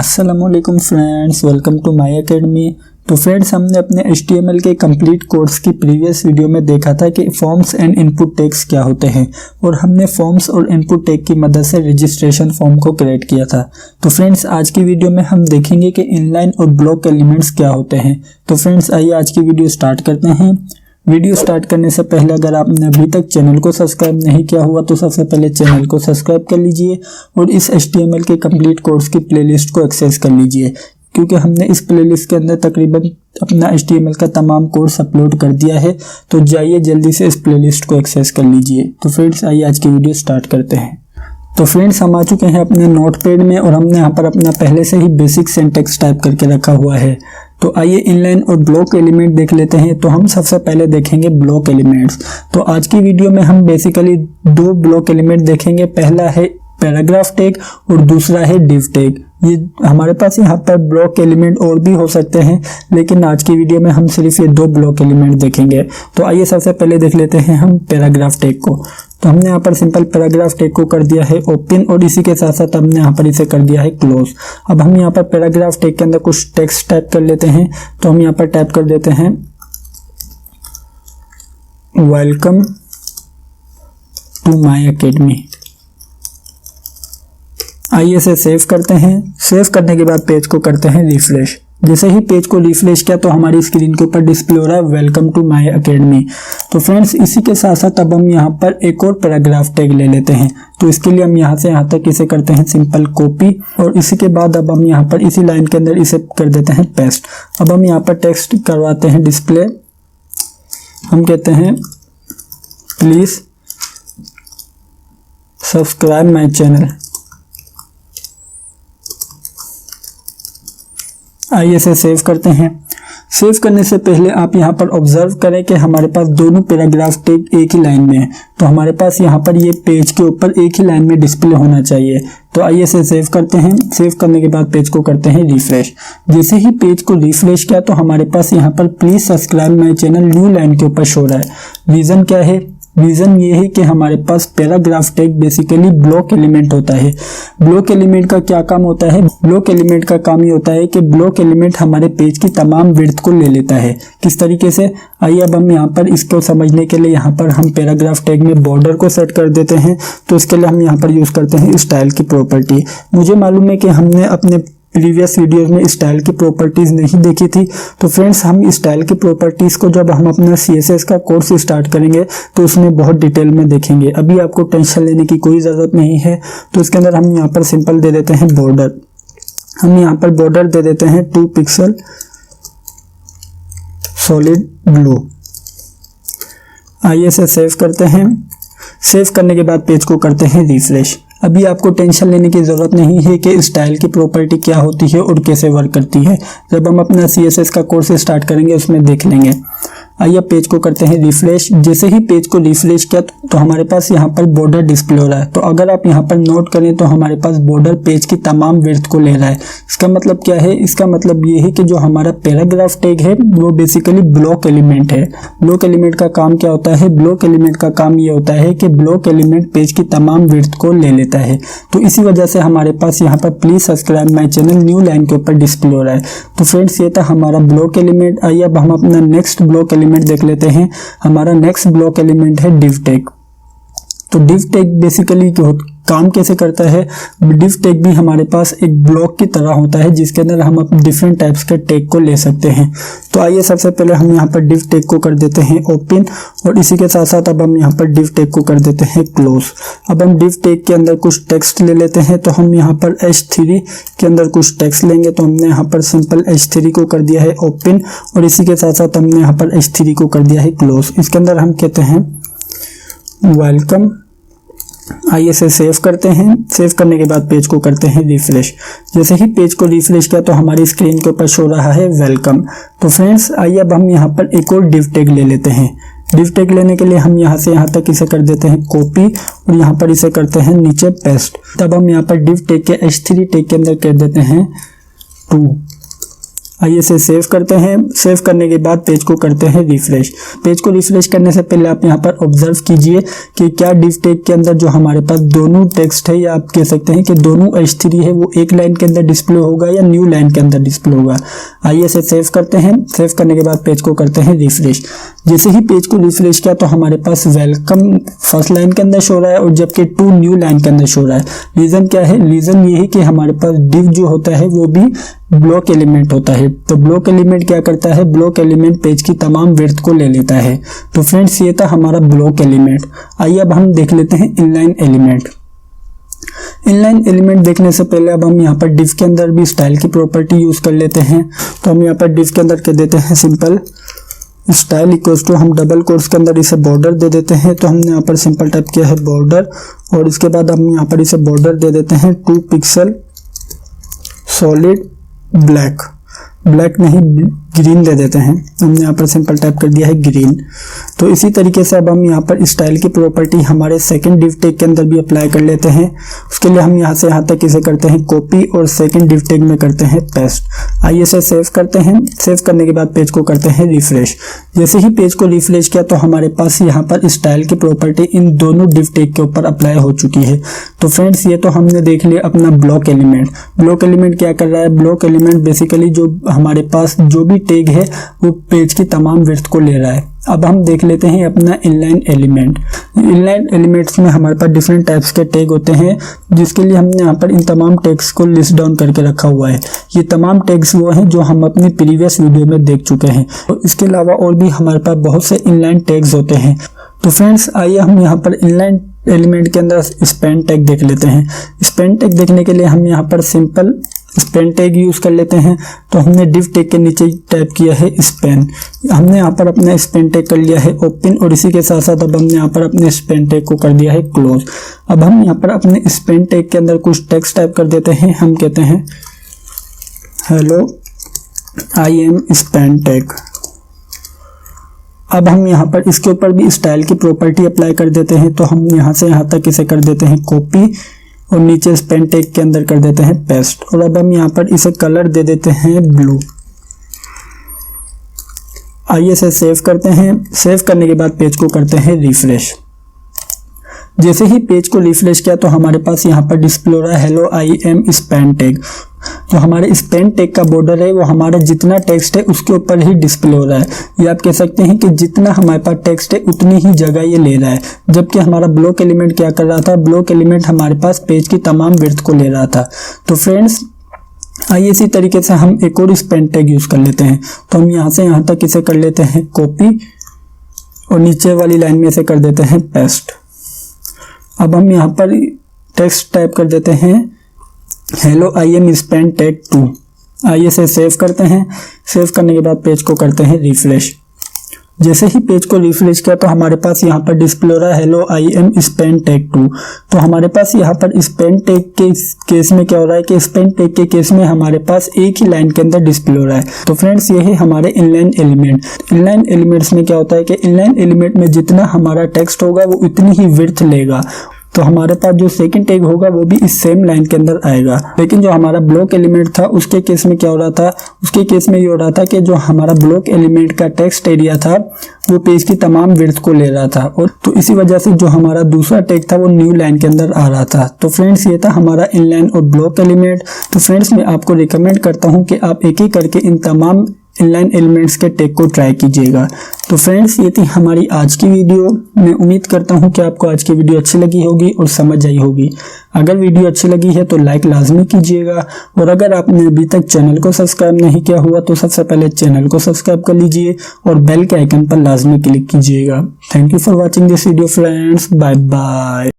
अस्सलामुअलैकुम friends, welcome to my academy. तो friends, हमने अपने HTML के कंप्लीट कोर्स की प्रीवियस वीडियो में देखा था कि फॉर्म्स एंड इनपुट टैग्स क्या होते हैं और हमने फॉर्म्स और इनपुट टैग की मदद से रजिस्ट्रेशन फॉर्म को क्रिएट किया था। तो फ्रेंड्स, आज की वीडियो में हम देखेंगे कि इनलाइन और ब्लॉक एलिमेंट्स क्या होते हैं। तो फ्रेंड्स, आइए आज की वीडियो स्टार्ट करते हैं। वीडियो स्टार्ट करने से पहले अगर आपने अभी तक चैनल को सब्सक्राइब नहीं किया हुआ तो सबसे पहले चैनल को सब्सक्राइब कर लीजिए और इस HTML के कंप्लीट कोर्स की प्लेलिस्ट को एक्सेस कर लीजिए, क्योंकि हमने इस प्लेलिस्ट के अंदर तकरीबन अपना HTML का तमाम कोर्स अपलोड कर दिया है। तो जाइए जल्दी से इस प्लेलिस्ट को एक्सेस कर लीजिए। तो फ्रेंड्स, आइए आज की वीडियो स्टार्ट करते हैं। तो फ्रेंड्स, हम आ चुके हैं अपने नोटपैड में और हमने यहाँ पर अपना पहले से ही बेसिक सिंटैक्स टाइप करके रखा हुआ है। तो आइए इनलाइन और ब्लॉक एलिमेंट देख लेते हैं। तो हम सबसे पहले देखेंगे ब्लॉक एलिमेंट्स। तो आज की वीडियो में हम बेसिकली दो ब्लॉक एलिमेंट देखेंगे। पहला है पैराग्राफ टैग और दूसरा है डिव टैग। ये हमारे पास यहाँ पर ब्लॉक एलिमेंट और भी हो सकते हैं, लेकिन आज की वीडियो में हम सिर्फ ये दो ब्लॉक एलिमेंट देखेंगे। तो आइए सबसे पहले देख लेते हैं हम पैराग्राफ टैग को। तो हमने यहाँ पर सिंपल पैराग्राफ टैग को कर दिया है ओपन और इसी के साथ साथ हमने यहाँ पर इसे कर दिया है क्लोज। अब हम यहाँ पर पैराग्राफ टैग के अंदर कुछ टेक्स्ट टाइप कर लेते हैं। तो हम यहाँ पर टाइप कर देते हैं वेलकम टू माय एकेडमी। आइए इसे सेव करते हैं। सेव करने के बाद पेज को करते हैं रिफ्रेश। जैसे ही पेज को रिफ्रेश किया तो हमारी स्क्रीन के ऊपर डिस्प्ले हो रहा है वेलकम टू माय एकेडमी। तो फ्रेंड्स, इसी के साथ साथ अब हम यहाँ पर एक और पैराग्राफ टैग ले लेते हैं। तो इसके लिए हम यहाँ से यहाँ तक इसे करते हैं सिंपल कॉपी और इसी के बाद अब हम यहाँ पर इसी लाइन के अंदर इसे कर देते हैं पेस्ट। अब हम यहाँ पर टेक्स्ट करवाते हैं डिस्प्ले। हम कहते हैं प्लीज सब्सक्राइब माई चैनल। आइए इसे सेव करते हैं। सेव करने से पहले आप यहाँ पर ऑब्जर्व करें कि हमारे पास दोनों पैराग्राफ टैग एक ही लाइन में है। तो हमारे पास यहाँ पर ये पेज के ऊपर एक ही लाइन में डिस्प्ले होना चाहिए। तो आइए इसे सेव करते हैं। सेव करने के बाद पेज को करते हैं रिफ्रेश। जैसे ही पेज को रिफ्रेश किया तो हमारे पास यहाँ पर please subscribe my channel new line के ऊपर शो रहा है। रीजन क्या है? रीजन ये है कि हमारे पास paragraph tag basically block element होता है। ब्लॉक एलिमेंट का क्या काम होता है? ब्लॉक एलिमेंट का काम ये होता है कि ब्लॉक एलिमेंट हमारे पेज की तमाम विड्थ को ले लेता है। किस तरीके से? आइए अब हम यहाँ पर इसको समझने के लिए यहाँ पर हम पैराग्राफ टैग में बॉर्डर को सेट कर देते हैं। तो इसके लिए हम यहाँ पर यूज करते हैं स्टाइल की प्रॉपर्टी। मुझे मालूम है कि हमने अपने प्रीवियस वीडियोस में स्टाइल की प्रॉपर्टीज नहीं देखी थी। तो फ्रेंड्स, हम स्टाइल की प्रॉपर्टीज को जब हम अपना CSS का कोर्स स्टार्ट करेंगे तो उसमें बहुत डिटेल में देखेंगे। अभी आपको टेंशन लेने की कोई ज़रूरत नहीं है। तो इसके अंदर हम यहाँ पर सिंपल दे देते हैं बॉर्डर। हम यहाँ पर बॉर्डर दे देते हैं 2 पिक्सल सॉलिड ब्लू। आइए इसे सेव करते हैं। सेव करने के बाद पेज को करते हैं रिफ्रेश। अभी आपको टेंशन लेने की ज़रूरत नहीं है कि स्टाइल की प्रॉपर्टी क्या होती है और कैसे वर्क करती है। जब हम अपना CSS का कोर्स स्टार्ट करेंगे उसमें देख लेंगे। आइए पेज को करते हैं रिफ्रेश। जैसे ही पेज को रिफ्रेश किया तो हमारे पास यहाँ पर बॉर्डर डिस्प्ले हो रहा है। तो अगर आप यहाँ पर नोट करें तो हमारे पास बॉर्डर पेज की तमाम विड्थ को ले रहा है। इसका मतलब क्या है? इसका मतलब ये है कि जो हमारा पैराग्राफ टैग है वो बेसिकली ब्लॉक एलिमेंट है। ब्लॉक एलिमेंट का काम क्या होता है? ब्लॉक एलिमेंट का काम ये होता है कि ब्लॉक एलिमेंट पेज की तमाम विड्थ को ले लेता है। तो इसी वजह से हमारे पास यहाँ पर please subscribe my channel new line के ऊपर डिस्प्ले हो रहा है। तो फ्रेंड्स, ये था हमारा ब्लॉक एलिमेंट। आइए अब हम अपना नेक्स्ट ब्लॉक एलिमेंट देख लेते हैं। हमारा नेक्स्ट ब्लॉक एलिमेंट है डिव टैग। तो डिव टैग बेसिकली काम कैसे करता है? डिव टैग भी हमारे पास एक ब्लॉक की तरह होता है जिसके अंदर हम अपने डिफरेंट टाइप्स के टैग को ले सकते हैं। तो आइए सबसे पहले हम यहाँ पर डिव टैग को कर देते हैं ओपन और इसी के साथ साथ अब हम यहाँ पर डिव टैग को कर देते हैं क्लोज। अब हम डिव टैग के अंदर कुछ टेक्स्ट ले लेते हैं। तो हम यहाँ पर H3 के अंदर कुछ टेक्स्ट लेंगे। तो हमने यहाँ पर सिंपल H3 को कर दिया है ओपन और इसी के साथ साथ हमने यहाँ पर H3 को कर दिया है क्लोज। इसके अंदर हम कहते हैं वेलकम। आइए इसे सेव करते हैं। सेव करने के बाद पेज को करते हैं रिफ्रेश। जैसे ही पेज को रिफ्रेश किया तो हमारी स्क्रीन के ऊपर शो रहा है वेलकम। तो फ्रेंड्स, आइए अब हम यहाँ पर एक और डिव टैग ले लेते हैं। डिव टैग लेने के लिए हम यहाँ से यहाँ तक इसे कर देते हैं कॉपी और यहाँ पर इसे करते हैं नीचे पेस्ट। तब हम यहाँ पर डिव टैग के H3 टैग के अंदर कर देते हैं 2। आइए इसे सेव करते हैं। सेव करने के बाद पेज को करते हैं रिफ्रेश। पेज को रिफ्रेश करने से पहले आप यहाँ पर ऑब्जर्व कीजिए कि क्या div टैग के अंदर जो हमारे पास दोनों टेक्स्ट है या आप कह सकते हैं कि दोनों h3 है वो एक लाइन के अंदर डिस्प्ले होगा या न्यू लाइन के अंदर डिस्प्ले होगा। आइए इसे सेव करते हैं। सेव करने के बाद पेज को करते हैं रिफ्रेश। जैसे ही पेज को रिफ्रेश किया तो हमारे पास वेलकम फर्स्ट लाइन के अंदर शो रहा है और जबकि टू न्यू लाइन के अंदर शो रहा है। रीजन क्या है? रीजन ये है कि हमारे पास div जो होता है वो भी ब्लॉक एलिमेंट होता है। तो ब्लॉक एलिमेंट क्या करता है? ब्लॉक एलिमेंट पेज की तमाम विड्थ को ले लेता है। तो फ्रेंड्स ये था हमारा ब्लॉक एलिमेंट। आइए अब हम देख लेते हैं इनलाइन एलिमेंट। इनलाइन एलिमेंट देखने से पहले अब हम यहाँ पर div के अंदर भी स्टाइल की प्रॉपर्टी यूज कर लेते हैं। तो हम यहाँ पर div के अंदर कह देते हैं सिंपल स्टाइल इक्वल्स टू, हम डबल कोट्स के अंदर इसे बॉर्डर दे देते हैं। तो हमने यहाँ पर सिंपल टाइप किया है बॉर्डर और इसके बाद हम यहाँ पर इसे बॉर्डर दे देते हैं 2 पिक्सल सॉलिड ब्लैक, ब्लैक नहीं ग्रीन दे देते हैं। हमने यहाँ पर सिंपल टाइप कर दिया है ग्रीन। तो इसी तरीके से अब हम यहाँ पर स्टाइल की प्रॉपर्टी हमारे सेकंड div टैग के अंदर भी अप्लाई कर लेते हैं। उसके लिए हम यहाँ से यहाँ तक इसे करते हैं कॉपी और सेकंड div टैग में करते हैं पेस्ट। आइए इसे सेव करते हैं। सेव करने के बाद पेज को करते हैं रिफ्रेश। जैसे ही पेज को रिफ्रेश किया तो हमारे पास यहाँ पर स्टाइल की प्रॉपर्टी इन दोनों div टैग के ऊपर अप्लाई हो चुकी है। तो फ्रेंड्स ये तो हमने देख लिया अपना ब्लॉक एलिमेंट। ब्लॉक एलिमेंट क्या कर रहा है? ब्लॉक एलिमेंट बेसिकली जो हमारे पास जो भी टैग है वो पेज की तमाम विड्थ को ले रहा है। अब हम देख लेते हैं अपना इनलाइन एलिमेंट। इनलाइन एलिमेंट्स में हमारे पास डिफरेंट टाइप्स के टैग होते हैं जिसके लिए हमने यहाँ पर इन तमाम टैग्स को लिस्ट डाउन करके रखा हुआ है। ये तमाम टैग्स वो हैं जो हम अपनी प्रीवियस वीडियो में देख चुके हैं। और इसके अलावा और भी हमारे पास बहुत से इनलाइन टैग्स होते हैं। तो फ्रेंड्स आइए हम यहाँ पर इनलाइन एलिमेंट के अंदर स्पैन टैग देख लेते हैं। स्पैन टैग देखने के लिए हम यहाँ पर सिंपल स्पैन टैग यूज कर लेते हैं। तो हमने div टैग के नीचे टाइप किया है स्पैन। हमने यहाँ पर अपना स्पैन टैग कर लिया है ओपन और इसी के साथ साथ अब हमने यहाँ पर अपने स्पैन टैग को कर दिया है क्लोज। अब हम यहाँ पर अपने स्पैन टैग के अंदर कुछ टेक्स्ट टाइप कर देते हैं। हम कहते हैं hello I am span tag. अब हम यहाँ पर इसके ऊपर भी स्टाइल की प्रॉपर्टी अप्लाई कर देते हैं। तो हम यहाँ से यहाँ तक इसे कर देते हैं कॉपी और नीचे स्पैन टैग के अंदर कर देते हैं पेस्ट। और अब हम यहाँ पर इसे कलर दे देते हैं ब्लू। आइए इसे सेव करते हैं। सेव करने के बाद पेज को करते हैं रिफ्रेश। जैसे ही पेज को रिफ्रेश किया तो हमारे पास यहाँ पर डिस्प्ले हो रहा है hello I am span tag. जो हमारे स्पैन टैग का बॉर्डर है वो हमारा जितना टेक्स्ट है उसके ऊपर ही डिस्प्ले हो रहा है। ये आप कह सकते हैं कि जितना हमारे पास टेक्स्ट है उतनी ही जगह ये ले रहा है। जबकि हमारा ब्लॉक एलिमेंट क्या कर रहा था? ब्लॉक एलिमेंट हमारे पास पेज की तमाम विड्थ को ले रहा था। तो फ्रेंड्स आइए इसी तरीके से हम एक और स्पैन टैग यूज कर लेते हैं। तो हम यहाँ से यहाँ तक इसे कर लेते हैं कॉपी और नीचे वाली लाइन में इसे कर देते हैं पेस्ट। अब हम यहाँ पर टेक्स्ट टाइप कर देते हैं hello I am span tag 2। आइए इसे सेव करते हैं। सेव करने के बाद पेज को करते हैं रिफ्रेश। जैसे ही पेज को रिफ्रेश किया तो हमारे पास यहाँ पर डिस्प्ले हो रहा है hello I am span tag 2। तो हमारे पास यहाँ पर स्पैन टैग के केस में क्या हो रहा है कि स्पैन टैग के केस में हमारे पास एक ही लाइन के अंदर डिस्प्ले हो रहा है। तो फ्रेंड्स ये है हमारे इनलाइन एलिमेंट। इनलाइन एलिमेंट्स में क्या होता है कि इनलाइन एलिमेंट में जितना हमारा टेक्स्ट होगा वो उतनी ही विड्थ लेगा। तो हमारे पास जो सेकंड टैग होगा वो भी इस सेम लाइन के अंदर आएगा। लेकिन जो हमारा ब्लॉक एलिमेंट था उसके केस में क्या हो रहा था? उसके केस में ये हो रहा था कि जो हमारा ब्लॉक एलिमेंट का टेक्स्ट एरिया था वो पेज की तमाम विड्थ को ले रहा था और तो इसी वजह से जो हमारा दूसरा टैग था वो न्यू लाइन के अंदर आ रहा था। तो फ्रेंड्स ये था हमारा इनलाइन और ब्लॉक एलिमेंट। तो फ्रेंड्स मैं आपको रिकमेंड करता हूँ कि आप एक एक करके इन तमाम इनलाइन एलिमेंट्स के टैग को ट्राई कीजिएगा। तो फ्रेंड्स ये थी हमारी आज की वीडियो। मैं उम्मीद करता हूँ कि आपको आज की वीडियो अच्छी लगी होगी और समझ आई होगी। अगर वीडियो अच्छी लगी है तो लाइक लाजमी कीजिएगा और अगर आपने अभी तक चैनल को सब्सक्राइब नहीं किया हुआ तो सबसे पहले चैनल को सब्सक्राइब कर लीजिए और बेल के आइकन पर लाजमी क्लिक कीजिएगा। Thank you for watching this video friends. Bye bye.